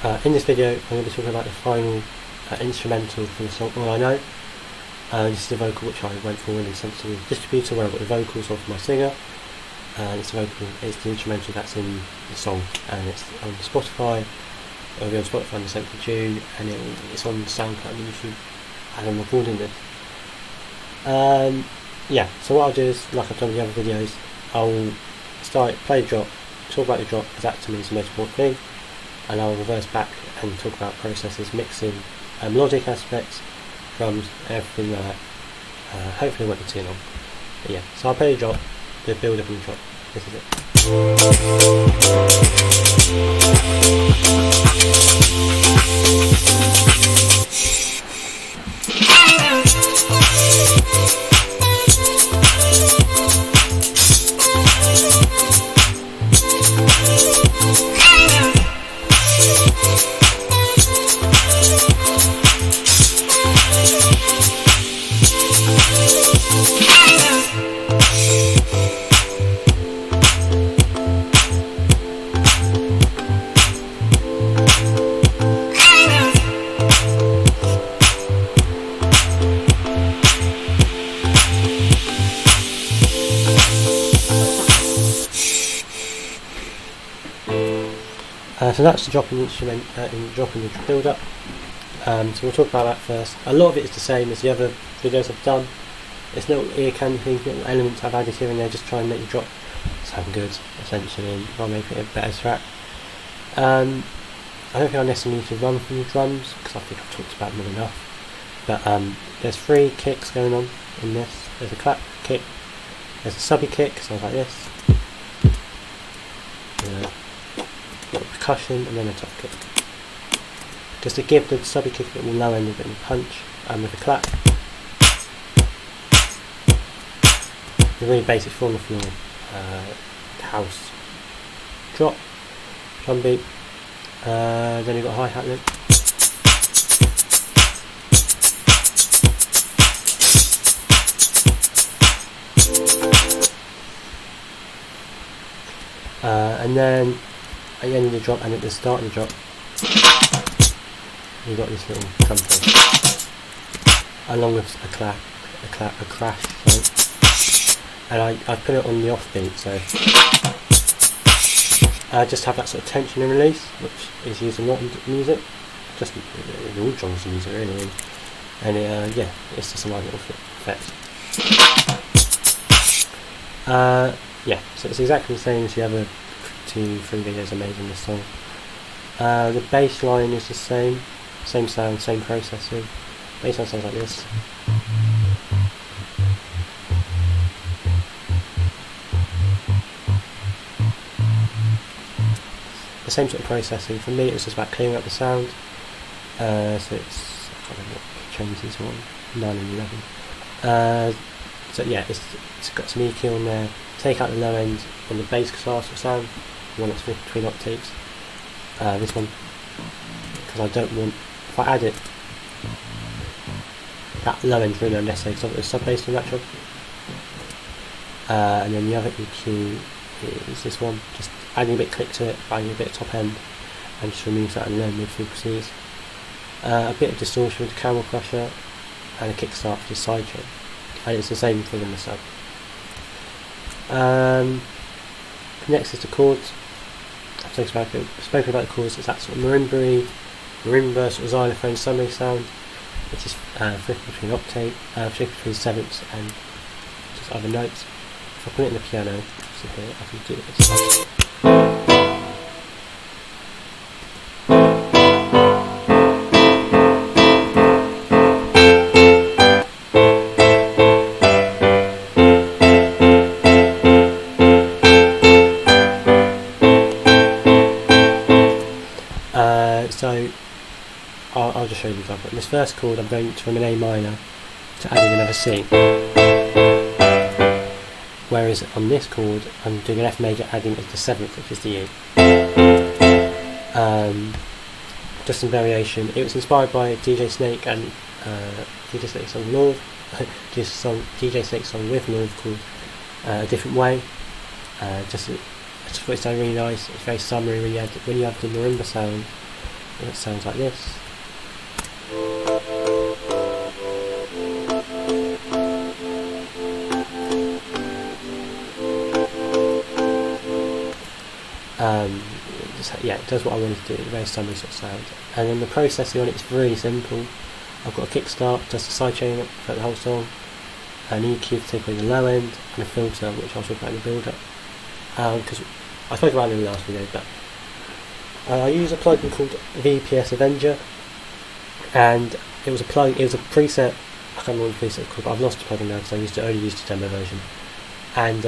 In this video I'm going to be talking about the final instrumental for the song All I Know. This is the vocal which I went forward and sent to the distributor where I got the vocals of my singer. It's the instrumental that's in the song, and it's on Spotify. It'll be on Spotify on the 7th of June, and it's on SoundCloud and YouTube as I'm recording this. Yeah, so what I'll do is, like I've done with the other videos, I'll play the drop, talk about the drop, because that to me is the most important thing, and I'll reverse back and talk about processes, mixing, melodic aspects, drums, everything like that. Hopefully it won't be too long. But yeah, so I'll play the drop, the build up and the drop. This is it. So that's the dropping instrument, dropping the build up. So we'll talk about that first. A lot of it is the same as the other videos I've done. It's little ear candy things, little elements I've added here and there, just try and make the drop sound good, essentially, and I'll make it a better track. I don't think I necessarily need to run through the drums, because I think I've talked about them enough. But there's 3 kicks going on in this. There's a clap kick, there's a subby kick, sounds like this. Percussion, and then a top kick. Just to give the subby kick a bit more low end, a bit more punch, and with a clap. The really basic floor on the floor house drop, drum beat. Then you've got a hi-hat loop. And then at the end of the drop and at the start of the drop, you've got this little drum fill, along with a crash, sorry. And I put it on the off beat, so I just have that sort of tension and release, which is used a lot in music, just in all genres of music really, and yeah, it's just a nice little effect. Yeah, so it's exactly the same as the other 2-3 videos I made in this song. The bass line is the same sound, same processing. Bass line sounds like this. The same sort of processing. For me, it's just about clearing up the sound. So it's, I can't remember what changes on 9 and 11. So yeah, it's got some EQ on there. Take out the low end on the bass class of sound, the one that's between octaves. This one, because I don't want, if I add it, that low end's really unnecessary because I've got the sub bass on that job. And then the other EQ is this one, just adding a bit of click to it, adding a bit of top end, and just removes that and low mid frequencies. A bit of distortion with the camel crusher, and a kickstart for the side chain. And it's the same thing on the sub. Next is the chords. I've spoken about the chords. It's that sort of marimba sort of xylophone summary sound, which is flipping between octave, flipping between sevenths and just other notes. If I put it in the piano, so here I can do this. So I'll just show you the example. In this first chord I'm going from an A minor to adding another C, whereas on this chord I'm doing an F major adding the 7th, which is the E. Just some variation. It was inspired by DJ Snake and DJ Snake's song North, DJ Snake's song with North called A Different Way. I just thought it sounded really nice. It's very summery when you have the marimba sound, and it sounds like this. Yeah, it does what I wanted to do, a very summary sort of sound. And then the processing on it is really simple. I've got a kickstart, just a sidechain for the whole song, an EQ to take away the low end, and a filter, which I'll talk about in the build-up. Because I spoke about it in the last video, but I use a plugin called VPS Avenger, and it was a preset. I can't remember what the preset was called, but I've lost the plugin now because I only used the demo version. And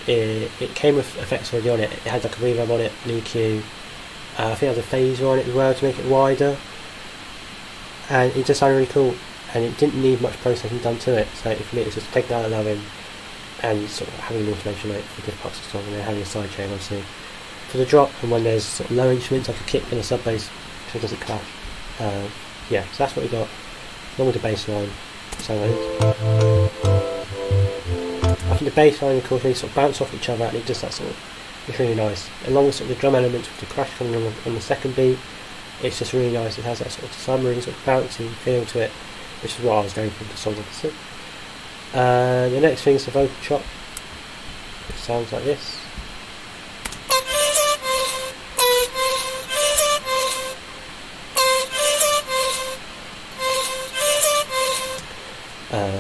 it came with effects already on it. It had like a reverb on it, an EQ. I think it had a phaser on it as well to make it wider, and it just sounded really cool. And it didn't need much processing done to it. So for me, it's just taking out the low end and sort of having an automation rate for different parts of the song, and then having a sidechain obviously for the drop. And when there's sort of low instruments like a kick and a sub bass, so it doesn't clash. Yeah, so that's what we got. Along with the bass line. I think the bass line and the chords really sort of bounce off each other, and it just that sort of, it's really nice. Along with sort of the drum elements with the crash coming on the second beat, it's just really nice. It has that sort of summery, sort of bouncy feel to it, which is what I was going for the song opposite. The next thing is the vocal chop, which sounds like this.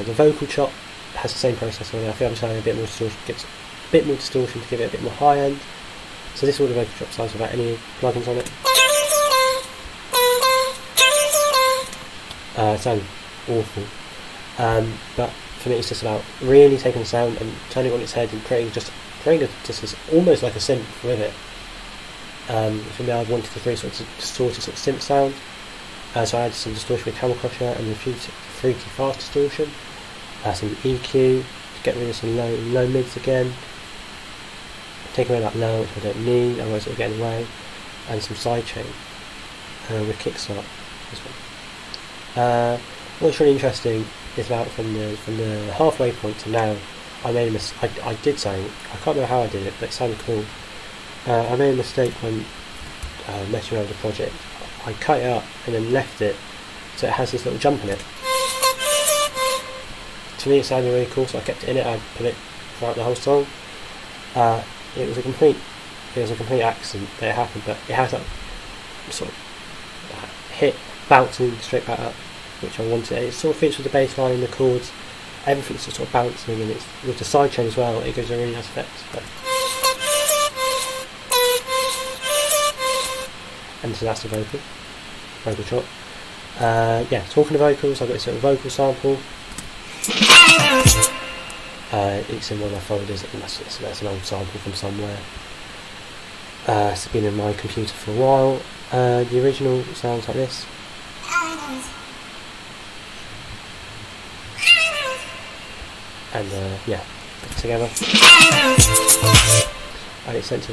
The vocal chop has the same process on it. I think I'm just having a bit more distortion, gets a bit more distortion to give it a bit more high end. So this is what the vocal chop sounds without any plugins on it. It sounds awful, but for me it's just about really taking the sound and turning it on its head and creating just as almost like a synth with it. For me, I wanted to create sort of distorted sort of synth sound, so I added some distortion with camel crusher and a freaky fast distortion, some EQ to get rid of some low mids again, take away that low which I don't need, otherwise it'll get in the way, and some sidechain with kickstart as well. What's really interesting is about from the halfway point to now, I made a mistake. I did something, I can't remember how I did it, but it sounded cool. I made a mistake when messing around with the project. I cut it up and then left it so it has this little jump in it. To me it sounded really cool, so I kept it in it. I put it throughout the whole song. It was a complete accident that it happened, but it has that sort of hit bouncing straight back up, which I wanted. It sort of fits with the bass line and the chords. Everything's just sort of bouncing, and it's with the sidechain as well. It gives a really nice effect. And so that's the vocal chop. Yeah, talking of vocals, I've got this little vocal sample. It's in one of my folders, and that's an old sample from somewhere. It's been in my computer for a while. The original sounds like this. And yeah, put it together. And it's sent to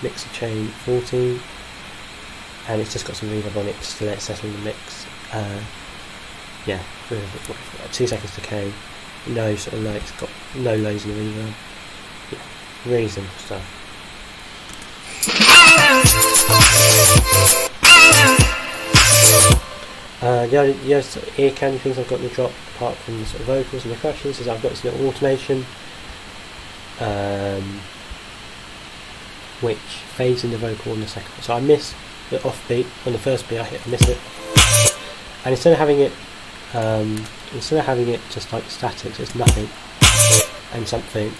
Mixer Chain 14, and it's just got some reverb on it just to let it settle in the mix. Yeah, 2 seconds decay, no sort of it's got no lows in the reverb. Yeah, really simple stuff. The other sort of ear candy things I've got in the drop, apart from the sort of vocals and the crashes, is I've got this little automation which fades in the vocal on the second. So I miss the off beat on the first beat. I miss it, and instead of having it just like static, so it's nothing and something,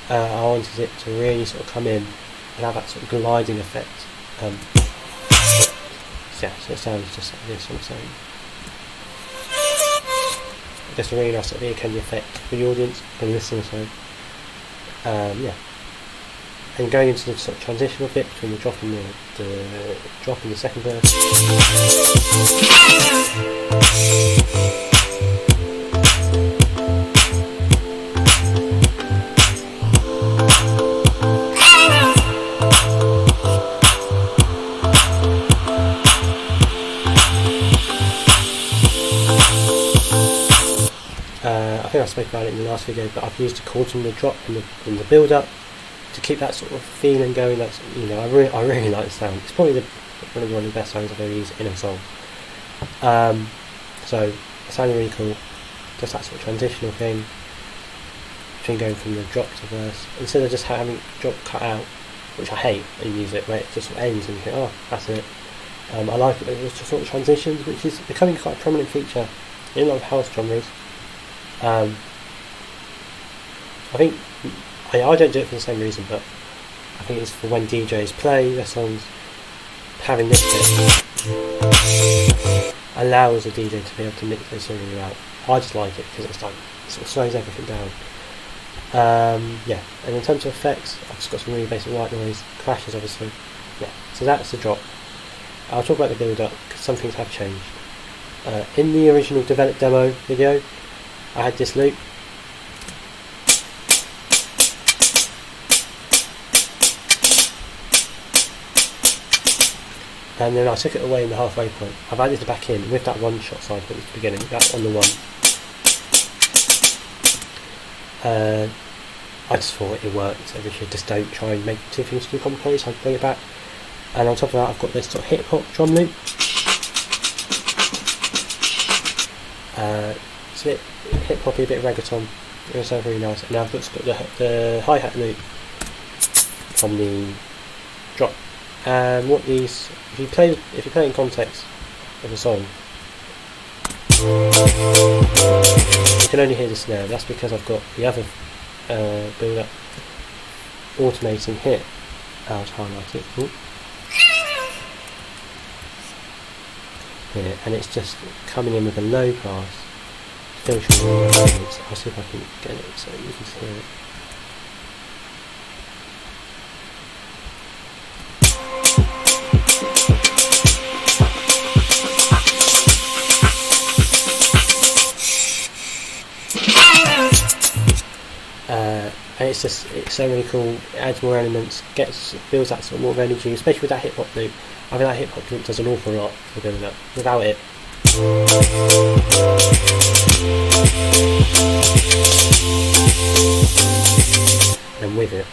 I wanted it to really sort of come in and have that sort of gliding effect. Yeah, so it sounds just like this on its own. Just a really nice sort of ear candy effect for the audience and listeners. So yeah, and going into the sort of transitional bit between the drop and the second verse. I think I spoke about it in the last video, but I've used the chords from the drop in the build-up to to keep that sort of feeling going. That's, you know, I really like the sound. It's probably one of the best sounds I've ever used in a song. So it sounded really cool. Just that sort of transitional thing between going from the drop to verse, instead of just having drop cut out, which I hate in music, where it just sort of ends and you think, oh, that's it. I like it, but it's just sort of transitions, which is becoming quite a prominent feature in a lot of house genres. I think I don't do it for the same reason, but I think it's for when DJs play their songs, having this bit allows a DJ to be able to mix those songs out. I just like it because it's like, it sort of slows everything down. Yeah, and in terms of effects, I've just got some really basic white noise, crashes obviously. Yeah, so that's the drop. I'll talk about the build up because some things have changed. In the original developed demo video, I had this loop. And then I took it away in the halfway point. I've added it back in with that one shot side at the beginning, that's on the one. I just thought it worked, so we should just don't try and make two things too complicated, so I bring it back. And on top of that I've got this sort of hip hop drum loop. It's a bit hip hoppy, a bit of reggaeton. It sounds really nice. And now I've got the hi-hat loop from the drop. And what these, if you play in context of a song, you can only hear the snare. That's because I've got the other build up automating here. I'll highlight it. Ooh. Here, and it's just coming in with a low pass filtering all the elements. I'll see if I can get it so you can hear it. And it's so really cool. It adds more elements, builds that sort of more of energy, especially with that hip hop loop. I think that hip hop loop does an awful lot for building up. Without it, and with it,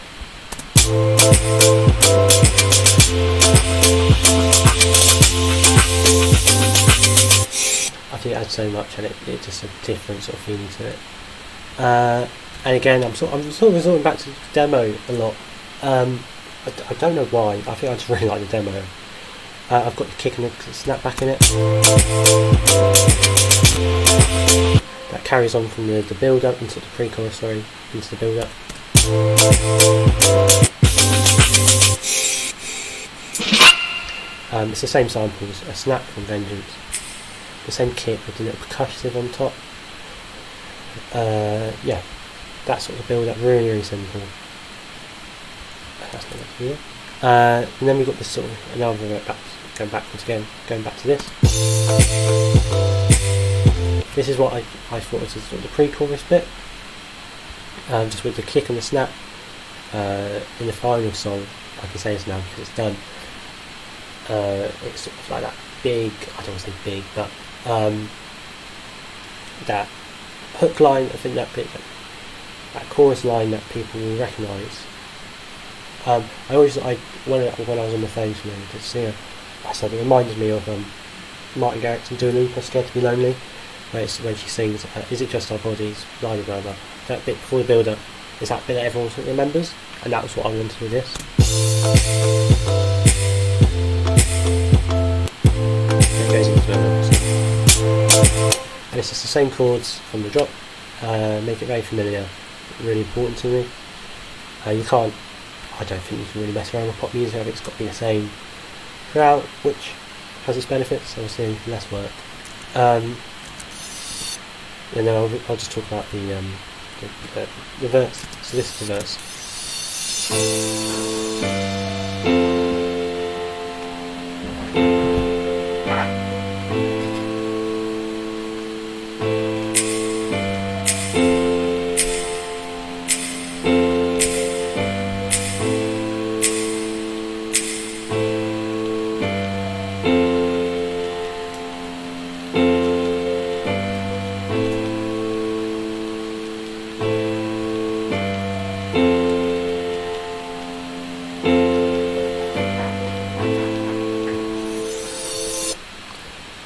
I think it adds so much, and it's just a different sort of feeling to it. And again, I'm sort of resorting back to the demo a lot. I don't know why. I think I just really like the demo. I've got the kick and the snap back in it. That carries on from the build up into the pre-chorus, into the build up. It's the same samples, a snap from Vengeance. The same kick with the little percussive on top. Yeah, that sort of build up, really, really simple. That's not much here. And then we've got this sort of another going backwards again, going back to this. This is what I thought was sort of the pre-chorus bit, just with the kick and the snap. In the final song, I can say this now because it's done. It's sort of like that big, I don't want to say big, but that hook line. I think that bit, that chorus line that people will recognise. When I was on the phone to the singer, I said it reminded me of Martin Garrix and Dua Lipa, "Scared to Be Lonely," when she sings, "Is it just our bodies?" Blah blah blah blah. That bit before the build up is that bit that everyone sort of remembers, and that was what I wanted with this. It goes into it, and it's just the same chords from the drop. Make it very familiar, really important to me. I don't think you can really mess around with pop music. I think it's got to be the same throughout, which has its benefits, obviously less work. And then I'll just talk about the verse. So this is the verse.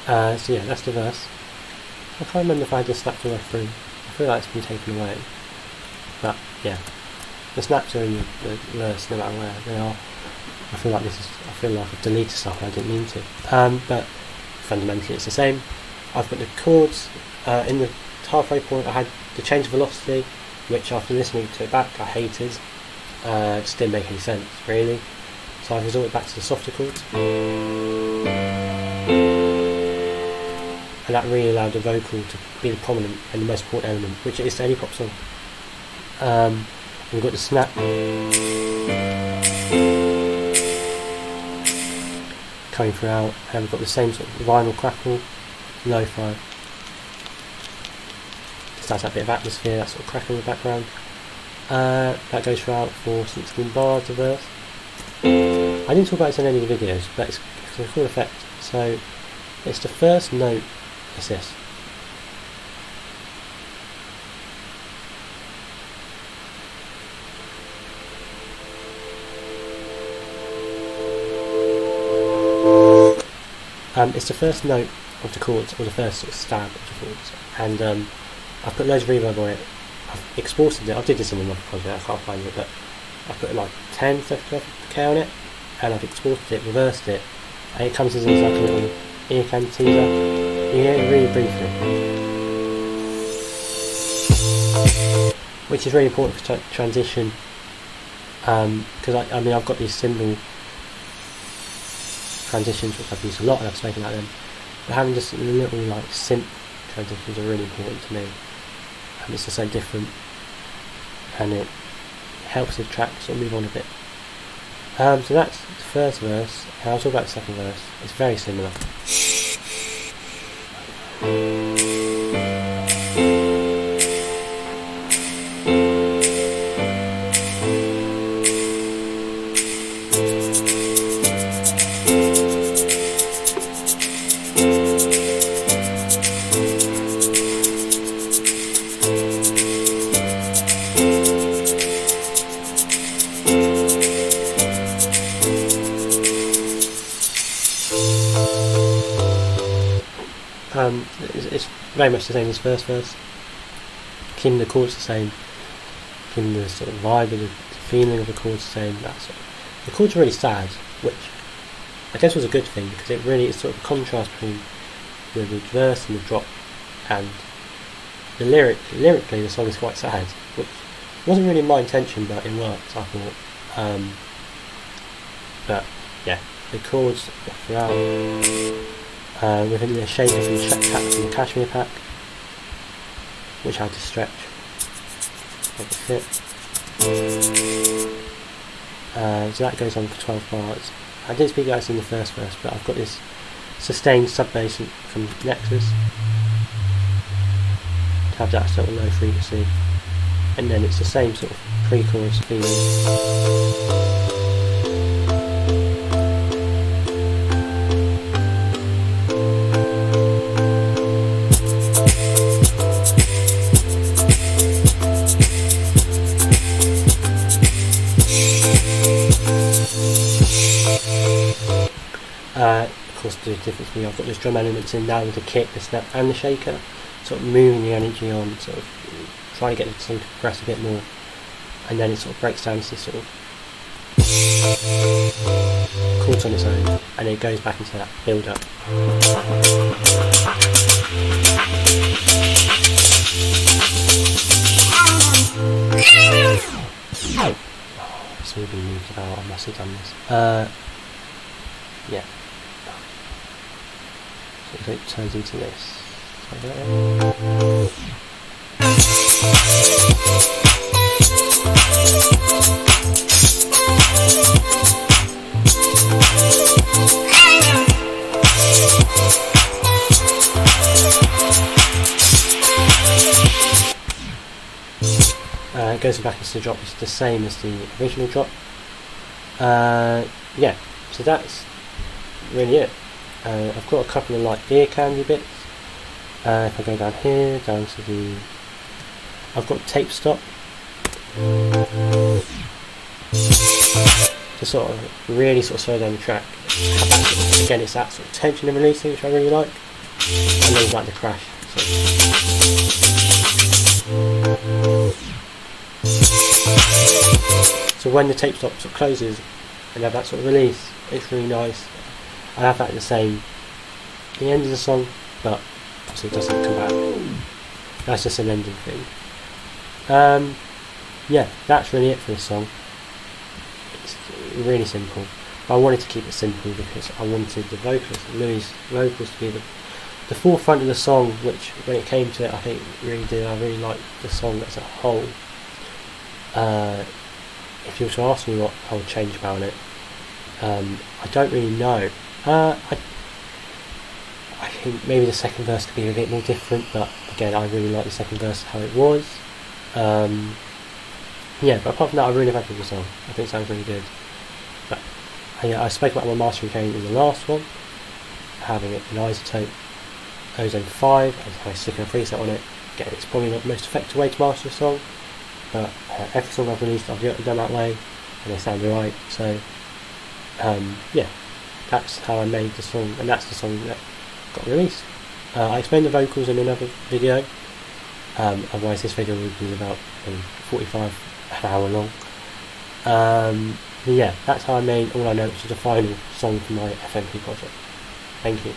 So yeah, that's the verse. I can't remember if I just snapped all the way through. I feel like it's been taken away. But yeah, the snaps are in the verse no matter where they are. I feel like I've deleted stuff I didn't mean to. But fundamentally it's the same. I've got the chords in the halfway point. I had the change of velocity, which after listening to it back I hated. Just didn't make any sense really. So I've resorted back to the softer chords. And that really allowed the vocal to be the prominent and the most important element, which it is to any pop song. We've got the snap. Coming throughout, and we've got the same sort of vinyl crackle, lo-fi. Just adds that bit of atmosphere, that sort of crackle in the background. That goes throughout for 16 bars of verse. I didn't talk about this in any of the videos, but it's a cool effect. So it's the first note assist. It's the first note of the chords, or the first sort of stab of the chords, and I've put loads of reverb on it. I've exported it. I did this in another project, I can't find it, but I've put like 10, 30k on it, and I've exported it, reversed it, and it comes as like a little ear candy teaser. You hear it really briefly, which is really important for transition, because I mean I've got these cymbal transitions which I've used a lot and I've spoken about them, but having just little like synth transitions are really important to me, and it's just so different, and it helps the track sort of move on a bit. So that's the first verse, and I'll talk about the second verse. It's very similar. It's very much the same as the first verse, keeping the chords the same, keeping the sort of vibe and the feeling of the chords the same. The chords are really sad, which I guess was a good thing, because it really is sort of a contrast between the verse and the drop, and the lyrically the song is quite sad, which wasn't really my intention, but it worked, I thought. But yeah, the chords throughout. Within the shaker from the Cashmere pack, which I had to stretch make it fit. So that goes on for 12 bars. I didn't speak about this in the first verse, but I've got this sustained sub bass from Nexus to have that sort of low frequency, and then it's the same sort of pre-chorus feeling. Of course, the difference being I've got those drum elements in now with the kick, the snap and the shaker, sort of moving the energy on, sort of trying to get the song to progress a bit more, and then it sort of breaks down to this sort of chords on its own, and it goes back into that build up. It's all been moved about, I must have done this. Yeah. So it turns into this. It goes back into the drop. It's the same as the original drop. Yeah, so that's really it. I've got a couple of like ear candy bits. If I go down here, down to the, I've got tape stop to sort of really sort of slow down the track. Again, it's that sort of tension and releasing which I really like. and then like the crash. So when the tape stop sort of closes and you have that sort of release, it's really nice. I have that at the same the end of the song, but obviously it doesn't come back. That's just an ending thing. Yeah, that's really it for this song. It's really simple. But I wanted to keep it simple because I wanted the vocals, Louis' vocals, to be the forefront of the song, which when it came to it I think it really did. I really liked the song as a whole. If you were to ask me what I would change about it, I don't really know. I think maybe the second verse could be a bit more different, but again I really like the second verse how it was. Yeah, but apart from that I really happy with the song. I think it sounds really good. But I spoke about my mastering cane in the last one, having it in isotope ozone 5 and kind of sticking a preset on it. Again, it's probably not the most effective way to master a song, but every song I've released I've done that way and they sound alright. So yeah, that's how I made the song, and that's the song that got released. I explained the vocals in another video, otherwise this video would be about 45 an hour long. Yeah, that's how I made All I Know, which is the final song for my FMP project. Thank you.